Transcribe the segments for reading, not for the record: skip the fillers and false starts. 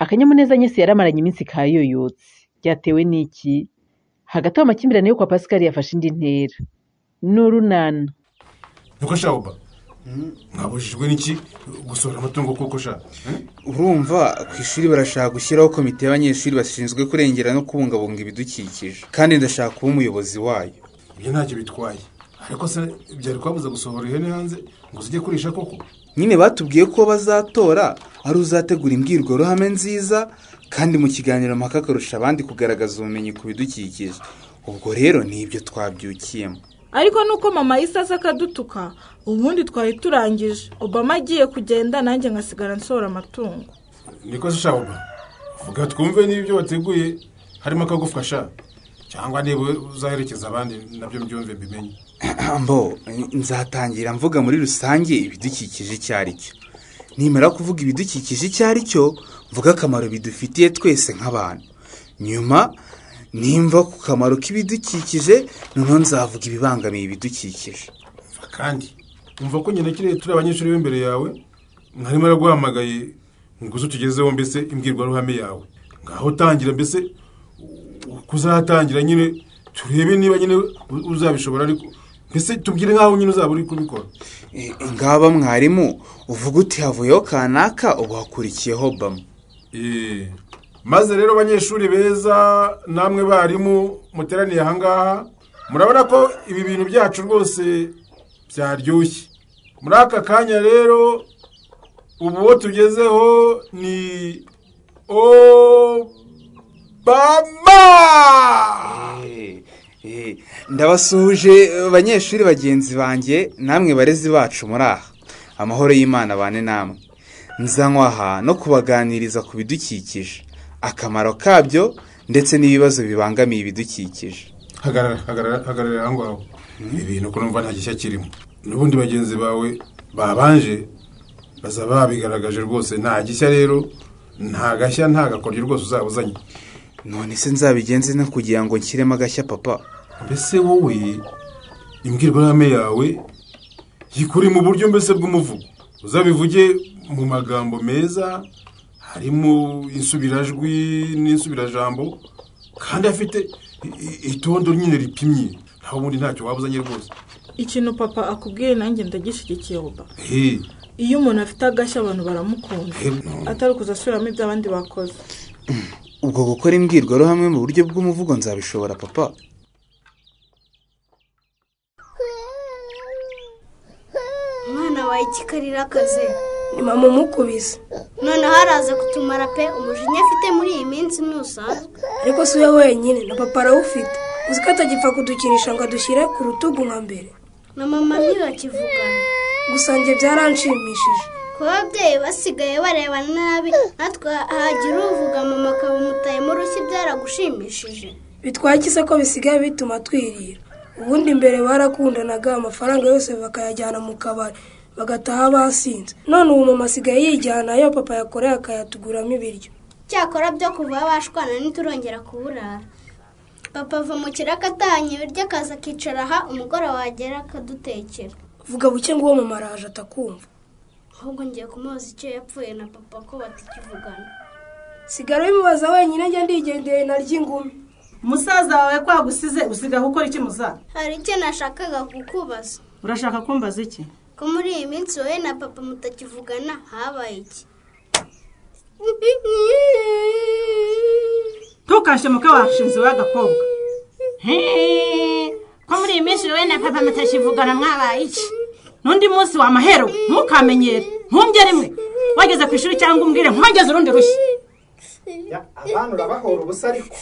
Akanyamuneza Nyesi yaramaranye iminsi kayoyotse. Byatewe n'iki? Hagati y'amakimbirane yo kwa Pascal yafashe indi ntera. N'urunana. Nuko shauba. Mwabujijwe n'iki gusohora amatungo koko sha? Urumva ku ishuri barashaka gushyiraho komite y'abanyeshuri bashinzwe kurengera no kubungabunga ibidukikije. Kandi ndashaka kuba umuyobozi wayo. Ibyo ntacyo bitwaye. Ariko se byari kwabuza gusohora ihene hanze ngo zijye kurisha koko? Nyine batubwiye ko bazatora ari uzategura imbwirwaruhame nziza kandi mu kiganiro mpaka akarusha abandi kugaragaza ubumenyi ku bidukikije. Ubwo rero ni ibyo twabyukiyemo. Ariko nuko mama isaza akadutuka ubundi twari turangije. Obama agiye kugenda nanjye ngasigara nsohora amatungo. Niko se shauba. Vuga twumve n'ibyo wateguye harimo akagufasha cyangwa niba uzaherekeza abandi nabyo mbyumve bimenye. Mbo nzatangira mvuga muri rusange ibidukikije cyari cyo. Nimara kuvuga ibidukikije cyari cyo mvuga akamaro bidufitiye twese nk'abantu. Nyuma nimva ku kamaro k'ibidukikije noneho nzavuga ibibangamiye ibidukikije. Kandi umva ko nyine kire turi abanyeshuri b'imbere yawe mwarimo araguhamagaye ngo tugezeho mbese imbwirwaruhame yawe. Ngaho tangira mbese kuzatangira nyine turebe niba nyine uzabishobora ariko mbese tubwire nkaho nyine uzaba uri kubikora. Ngaba mwarimu uvuga uti havuyeho kanaka ubu hakurikiyeho Obama. Maze rero abanyeshuri beza namwe barimu muteraniye aha ngaha murabona ko ibi bintu byacu rwose byaryoshye. Muri aka kanya rero ubu wo tugezeho ni Obama. Ndabasuhuje abanyeshuri bagenzi banjye namwe barezi bacu muri aha. Amahoro y'Imana bane namwe. Nzanywa aha no kubaganiriza ku bidukikije, akamaro kabyo ndetse n'ibibazo bibangamiye ibidukikije. Hagarara aho ngaho. Ibintu ko numva nta gishya kirimo. N'ubundi bagenzi bawe babanje bazaba babigaragaje rwose nta gishya rero nta gashya nta gakoryo rwose uzabuzanye. None se nzabigenze no kugira ngo nshyiremo agashya papa? Mbese wowe imbwirwaruhame yawe yikuri mu buryo mbese bw'umuvugo. Uzabivuge mu magambo meza harimo insubirajwi n'insubirajambo kandi afite itondo nyine ripimye. Ntaho ubundi ntacyo wabuzanye rwose. Ikintu papa akubwiye nanjye ndagishyigikiye Oba. Iyo umuntu afite agashya abantu baramukunda. Atari kuzasubiramo ibyo abandi bakoze. Ubwo gukora imbwirwaruhame mu buryo bw'umuvugo nzabishobora papa? Mwana wa ikikarira akaze ni mama umukubise none haraza kutumara pe umujinya afite muri iyi minsi n'usanzwe. Ariko si we wenyine na papa arawufite. Uzi ko atagipfa kudukinisha ngo adushyire ku rutugu nka mbere. Na mama ntibakivugana. Gusa njye byaranshimishije kuba ababyeyi basigaye barebana nabi natwe hagira uvuga mama akabumutaye mu rushyi byaragushimishije. Bitwaye iki se ko bisigaye bituma twirira? Ubundi mbere barakundanaga amafaranga yose bakayajyana mu kabari bagataha basinze. None ubu mama asigaye yijyana ayo papa yakoreye akayatuguramo ibiryo. Cyakora byo kuva bashwana ntiturongera kuburara. Papa ava mu kiraka atahanye ibiryo akaza akicara aha umugore wagera akadutekera. Vuga buke ngo uwo mama araje atakumva. Ahubwo ngiye kumubaza icyo yapfuye na papa ko batikivugana. Sigara bimubaza wenyine njye ndigendeye narya ingumi. Musaza wawe kwagusize usiga gukora iki musaza? Hari icyo nashakaga kukubaza. Urashaka kumbaza iki? Ko muri iyi minsi wowe na papa mutakivugana habaye iki? Tukashe muka washinze w'agakobwa. Ko muri iyi minsi wowe na papa mutakivugana mwabaye iki? Nundi munsi wa mahero ntukamenyere ntungere rimwe wageze ku ishuri cyangwa umbwire nkongeze urundi rushyi. Abantu urabahora ubusa ariko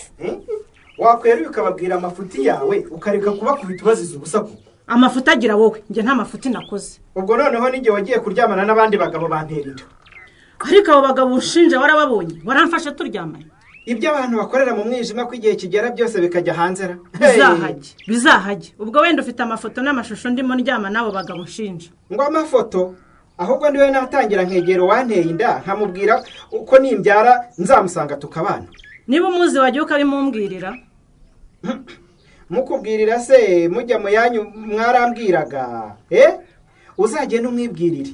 wakwera ukababwira amafuti yawe ukareka kubakubita bazize ubusa ko. Amafuti agira wowe nge nta mafuti nakoze. Ubwo noneho ninge wagiye kuryamana n'abandi bagabo banterera. Ariko abo bagabo ushinje warababonye waramfasha turyamanye. Ibyo abantu bakorera mu mwijima ko igihe kigera byose bikajya hanzera. Bizahajye ubwo wenda ufite amafoto n'amashusho ndimo ndyama nabo bagabo ushinje. Ngo amafoto ahubwo ndiwe natangira nkegero wanteye inda nkamubwira uko nimbyara nzamusanga tukabana. Niba umuzi wagiye ukabimumbwirira mukubwirira se mujya mu yanyu mwarambwiraga uzagenda umwibwirire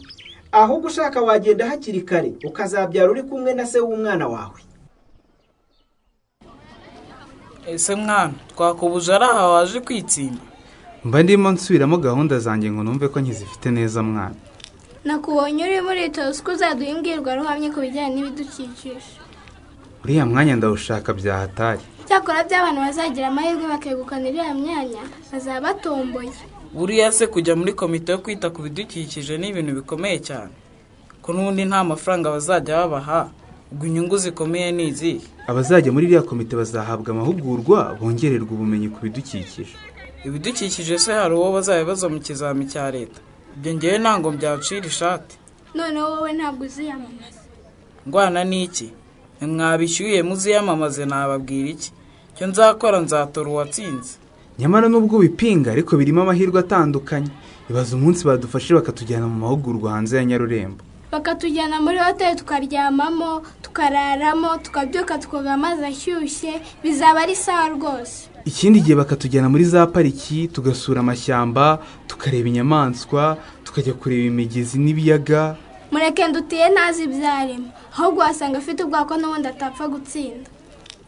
ahubwo ushaka wagenda hakiri kare ukazabyara uri kumwe na se w'umwana wawe. Ese mwana twakubuje ari aha waje kwitsimba? Mba ndimo nsubiramo gahunda zanjye ngo numve ko nkizifite neza mwana. Nakubonye uri muri Tosko ko uzaduha imbwirwaruhamye ku bijyanye n'ibidukikije. Uriya mwanya ndawushaka byahatari. Cyakora by'abantu bazagira amahirwe bakegukana iriya myanya bazaba batomboye. Buriya se kujya muri komite yo kwita ku bidukikije ni ibintu bikomeye cyane, ko n'ubundi nta mafaranga bazajya babaha, ubwo inyungu zikomeye ni izihe? Abazajya muri iriya komite bazahabwa amahugurwa bongererwa ubumenyi ku bidukikije. Ibidukikije se hari uwo bazabibaza mu kizami cya leta? Ibyo ngewe ntango byacira ishati. Noneho wowe ntabwo uziyamamaza. Ngwana n'iki? Mwabishyuye muziyamamaze nababwira iki? Cyo nzakora nzatora uwatsinze. Nyamara nubwo bipinga ariko birimo amahirwe atandukanye. Ibaza umunsi badufashije bakatujyana mu mahugurwa hanze ya Nyarurembo. Bakatujyana muri hoteli tukaryamamo, tukararamo, tukabyuka tukoga amazi ashyushye, bizaba ari sawa rwose. Ikindi gihe bakatujyana muri za pariki, tugasura amashyamba, tukareba inyamaswa, tukajya kureba imigezi n'ibiyaga. Mureke ndutiye ntazi ibyarimo, ahubwo wasanga afite ubwako n'ubundi atapfa gutsinda.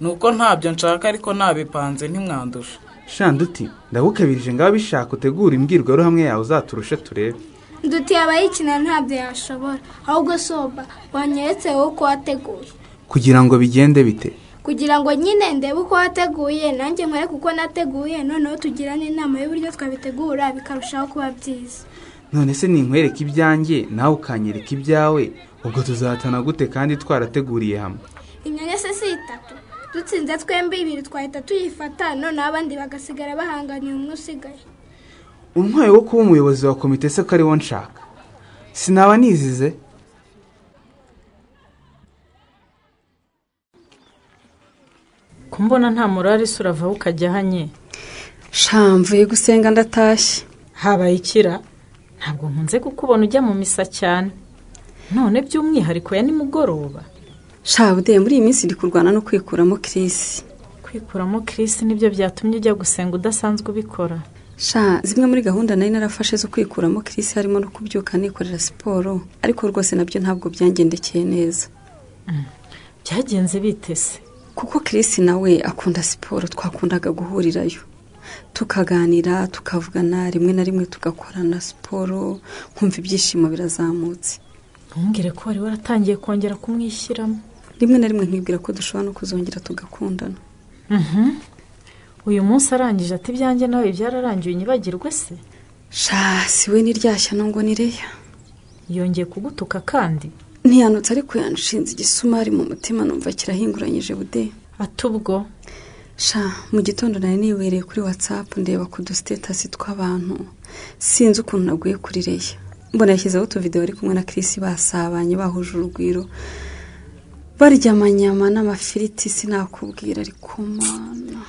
Nuko ntabyo nshaka ariko nabipanze ntimwandusha. Shanduti, ndagukabirije ngaho bishaka utegura imbwirwaruhamwe yawe uzaturushe turebe. Ndutiye abayikina ntabyo yashobora, ahubwo soba wanyeretse wowe uko wateguye. Kugira ngo bigende bite? Kugira ngo nyine ndebe uko wateguye nanjye nkore kuko nateguye, noneho tugirane inama y'uburyo twabitegura bikarushaho kuba byiza. None se ninkwereka ibyanjye nawe ukanyereka ibyawe, ubwo tuzahatana gute kandi twarateguriye hamwe? Imyanya se si 3, dutsinze twembi 2 twahita tuyifata, noneho abandi bagasigara bahanganiye umwe usigaye. Untwaye wo kuba umuyobozi wa komite se ko ari wo nshaka, sinaba nizize? Kumbona nta morali surava ukajya hanye. Shamvuye gusenga ndatashye. Habaye ikira? Ntabwo nkunze kukubona ujya mu misa cyane. None by'umwihariko ya nimugoroba. Shabude muri iyi minsi ndi kurwana no kwikuramo Chris. Kwikuramo Chris nibyo byatumye ujya gusenga udasanzwe ubikora. Zimwe muri gahunda nari narafashe zo kwikuramo Chris harimo no kubyuka nikorera siporo, ariko rwose nabyo ntabwo byangendekeye neza. Byagenze bitese? Kuko Chris nawe akunda siporo, twakundaga guhurirayo tukaganira, tukavugana, rimwe na rimwe tugakorana siporo, nkumva ibyishimo birazamutse. Ntumbwire ko wari waratangiye kongera kumwishyiramo. Rimwe na rimwe nkibwira ko dushobora no kuzongera tugakundana. Uyu munsi arangije ati byanjye nawe byararangiye unyibagirwe se? Siwe niryashya no ngo nireya. Yongeye kugutuka kandi? Ntiyanutse ariko yanshinze igisumari mu mutima numva kirahinguranyije bude. Atubwo? Mu gitondo nari nibereye kuri WhatsApp ndeba ku status tw'abantu. Sinzi ukuntu naguye kuri reya. Mbona yashyizeho utuvideo ari kumwe na Chris basabanye bahuje urugwiro. Barya amanyama n'amafiriti sinakubwira ariko mana.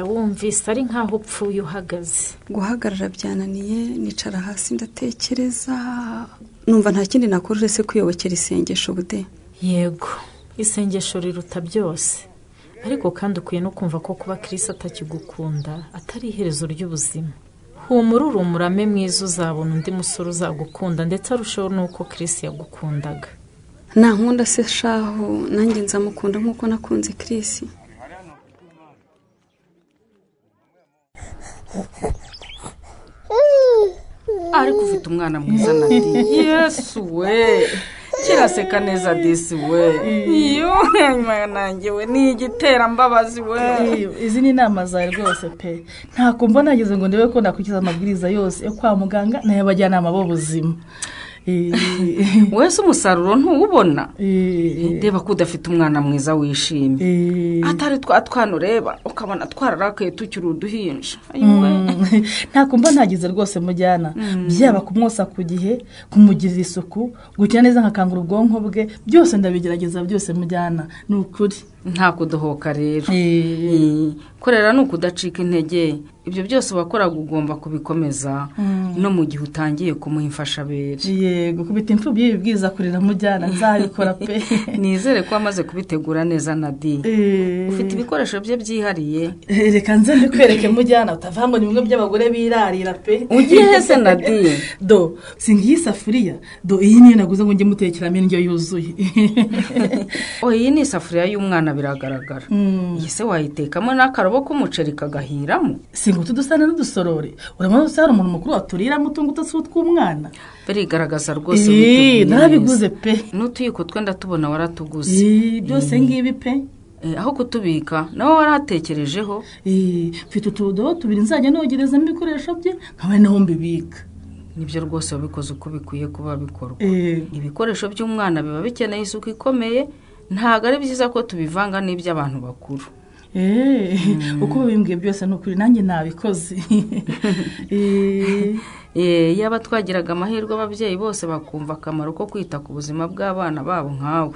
Wumvise ari nkaho upfuye uhagaze. Guhagarara byananiye, nicara hasi ndatekereza. Numva nta kindi nakora uretse kwiyobokera isengesho bude. Yego, isengesho riruta byose. Ariko kandi ukwiye no kumva ko kuba Chris atakigukunda atari iherezo ry'ubuzima. Humura urumurame mwiza uzabona undi musore uzagukunda ndetse arushaho nuko Chris yagukundaga. Nta nkunda se shaho nanjye nzamukunda nkuko nakunze Chris. Ariko ufite umwana mwiza nandi. Yesu we. Kiraseka neza disi we. Nanjye we ni igitera mbabazi we. Izi ni inama zawe rwose pe. Ntako mbona nageze ngo ndebe ko nakurikiza amabwiriza yose yo kwa muganga n'ay'abajyanama b'ubuzima. Wese umusaruro ntuwubona. Reba ko udafite umwana mwiza wishimye. Atari twanureba ukabona twararakaye tukiri uduhinja. Ntako mbona nageze rwose mujyana. Byaba kumwosa ku gihe, kumugirira isuku, gukina neza nkakangura ubwonko bwe, byose ndabigerageza byose mujyana. Ni ukuri. Nta kudohoka rero. korera ni ukudacika intege ibyo byose wakoraga ugomba kubikomeza no mu gihe utangiye kumuha imfashabere. Yego kubita imfubyi bibwiza kurira mujyana nzabikora pe. Nizere ko amaze kubitegura neza Nadi. Ufite ibikoresho bye byihariye. Reka nze mbikwereke mujyana utavanga ni bimwe by'abagore birarira pe. Ugiye hese Nadi? Do singiye isafuriya do iyi niyo naguze ngo njye mutekeramo indyo yuzuye. Iyi ni isafuriya y'umwana biragaragara. Iyi se wayitekamo n'akarobo k'umuceri kagahiramo. Singutu dusana n'udusorore. Urabona usara umuntu mukuru waturira mutungo utasutwa umwana. Birigaragaza rwose biteguye. Narabiguze pe. N'utuyiko twenda tubona waratuguze. Byose ngibi pe. Aho kutubika nawe waratekerejeho. Mfite utudobo tubiri nzajya nogereza ibikoresho bye nkaba naho mbibika. Nibyo rwose wabikoze uko bikwiye kuba bikorwa. Ibikoresho by'umwana biba bikeneye isuku ikomeye, ntago ari byiza ko tubivanga n'iby'abantu bakuru. Uko bimbwiye byose n'ukuri nanjye nabikoze. Yaba twagiraga amahirwe ababyeyi bose bakumva akamaro ko kwita ku buzima bw'abana babo nkawe.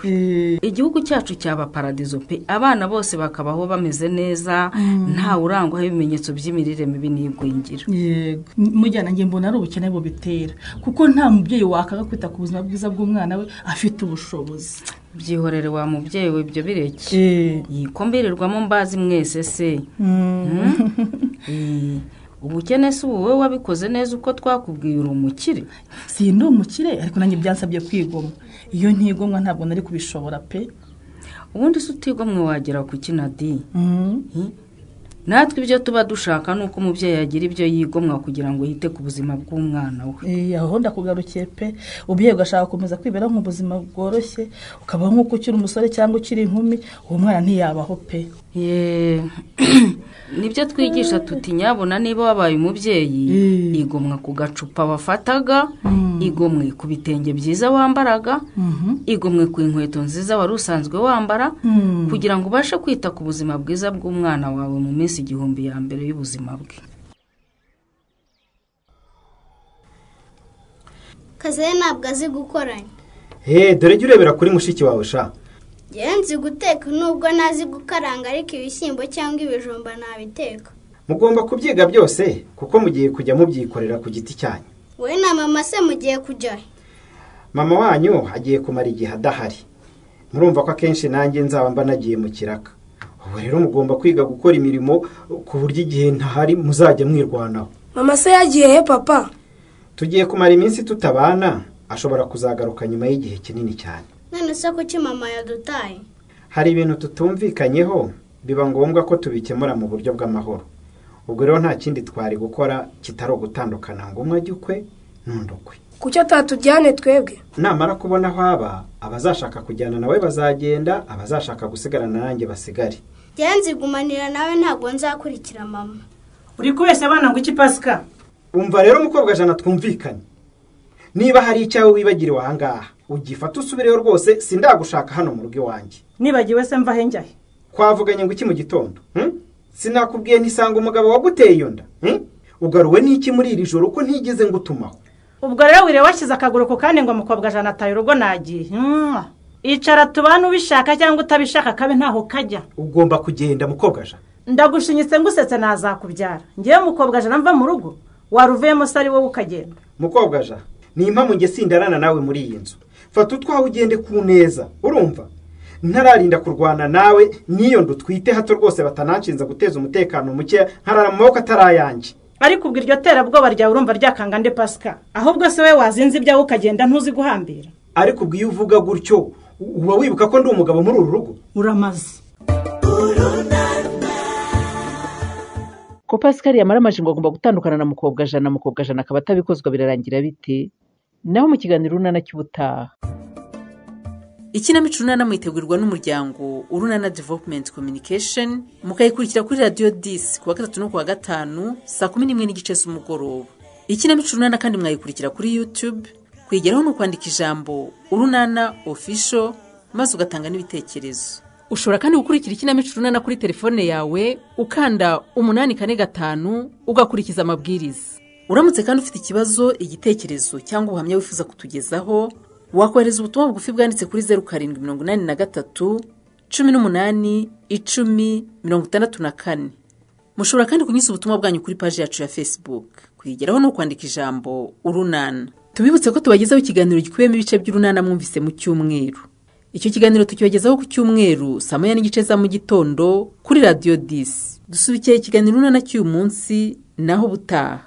Igihugu cyacu cyaba paradizo pe, abana bose bakabaho bameze neza, nta urangwaho ibimenyetso by'imirire mibi n'igwingira. Yego mujyana ngiye mbona ari ubukene bubitera, kuko nta mubyeyi wakaga kwita ku buzima bwiza bw'umwana we afite ubushobozi. Byihorere wa mubyeyi we ibyo bireke. Yikombererwamo mbazi mwese se. Ubukene si wowe wabikoze neza uko twakubwiye uri umukire. Sindi umukire ariko nanjye byansabye kwigomwa. Iyo ntigomwa ntabwo nari kubishobora pe. Ubundi se utigomwe wagera ku kinadi. Natwe ibyo tuba dushaka nuko umubyeyi yagira ibyo yigomwa kugira ngo yite ku buzima bw'umwana we. Aho ndakugarukiye pe. Ubyeyi ugashaka gukomeza kwibera mu buzima bworoshye, ukabaho nk'uko ukiri umusore cyangwa ukiri inkumi, uwo mwana ntiyabaho pe. Nibyo twigisha tuti nyabona niba wabaye umubyeyi igomwa ku gacupa wafataga, igomwe ku bitenge byiza wambaraga, igomwe ku inkweto nziza wari usanzwe wambara, kugira ngo ubashe kwita ku buzima bwiza bw'umwana wawe mu minsi 1000 ya mbere y'ubuzima bwe. Kaze ntabwo azi gukoranya. Dore jya urebera kuri mushiki wawe sha. Nzi guteka nubwo nazi gukaranga ariko ibishyimbo cyangwa ibijumba nabiteka. Mugomba kubyiga byose kuko mugiye kujya mubyikorera ku giti cyanyu. We na mama se mugiye kujya? Mama wanyu agiye kumara igihe adahari. Murumva ko akenshi nanjye nzaba mba nagiye mu kiraka. Ubu rero mugomba kwiga gukora imirimo ku buryo igihe ntahari muzajya mwirwanaho. Mama se yagiye he papa? Tugiye kumara iminsi tutabana, ashobora kuzagaruka nyuma y'igihe kinini cyane. None se kuki mama yadutaye? Hari ibintu tutumvikanyeho biba ngombwa ko tubikemura mu buryo bw'amahoro. Ubwo rero nta kindi twari gukora kitari gutandukana ngo umwe ajye ukwe n'undi ukwe. Kucyo tatujyane twebwe? Namara kubona aho aba, abazashaka kujyana nawe bazagenda, abazashaka gusigarana nanjye basigare. Nzigumanira nawe ntabwo nzakurikira mama. Uri kubeshya abana ngo iki Pasika? Umva rero mukobwa jana twumvikanye. Niba hari icyawe wibagiriwe ahangaha, ugifata usubireyo rwose sindagushaka hano mu rugo iwanjye. Nibagiwe se mva henjahe? Kwavuganye ngo iki mu gitondo? Sinakubwiye ntisanga umugabo waguteye iyo nda? Ugaruwe n'iki muri iri joro ko ntigeze ngutumaho? Ubwo rero wire washyize akaguru ku kandi ngo mukobwa jana ataye urugo nagiye. Icara tubana ubishaka cyangwa utabishaka kabe ntaho kajya. Ugomba kugenda mukobwa jana. Ndagushinyitse ngusetse nazakubyara. Ngiye mukobwa jana mva mu rugo. Waruvuyemo sari wowe ukagenda. Mukobwa jana, ni impamvu nge sindarana nawe muri iyi nzu. Fata utwawe ugende ku neza, urumva? Ntararinda kurwana nawe niyo ndutwite hato rwose batananshinza guteza umutekano muke nkarara mu maboko atarayanjye. Ariko ubwo iryo terabwoba ryawe urumva ryakanga nde Pasika? Ahubwo se we wazinze ibyawe ukagenda ntuzi guhambira. Ariko ubwo iyo uvuga gutyo uba wibuka ko ndi umugabo muri uru rugo. Uramaze. Ko Pascal yamaramaje ngo agomba gutandukana na mukobwa jana akaba atabikozwa birarangira bite? Naho mu kiganiro Urunana cy'ubutaha. Ikinamico Urunana mwitegurirwa n'umuryango Urunana Development Communication, mukayikurikira kuri Radio 10 kuwa 3 no kuwa 5 saa 11:15 z'umugoroba. Ikinamico Urunana kandi mwayikurikira kuri YouTube, kwigeraho no kwandika ijambo Urunana Official maze ugatanga n'ibitekerezo. Ushobora kandi gukurikira ikinamico Urunana kuri telefone yawe ukanda 845 ugakurikiza amabwiriza. Uramutse kandi ufite ikibazo, igitekerezo cyangwa ubuhamya wifuza kutugezaho, wakohereza ubutumwa bugufi bwanditse kuri 0783 18 10 64. mushobora kandi kunyuza ubutumwa bwanyu kuri paji yacu ya Facebook. Kuyigeraho no kwandika ijambo urunana. Tubibutse ko tubagezaho ikiganiro gikubiyemo ibice by'urunana mwumvise mu cyumweru. Icyo kiganiro tukibagezaho ku cyumweru saa 9:30 za mu gitondo kuri Radio 10. Dusubikiye ikiganiro urunana cy'uyu munsi naho butaha.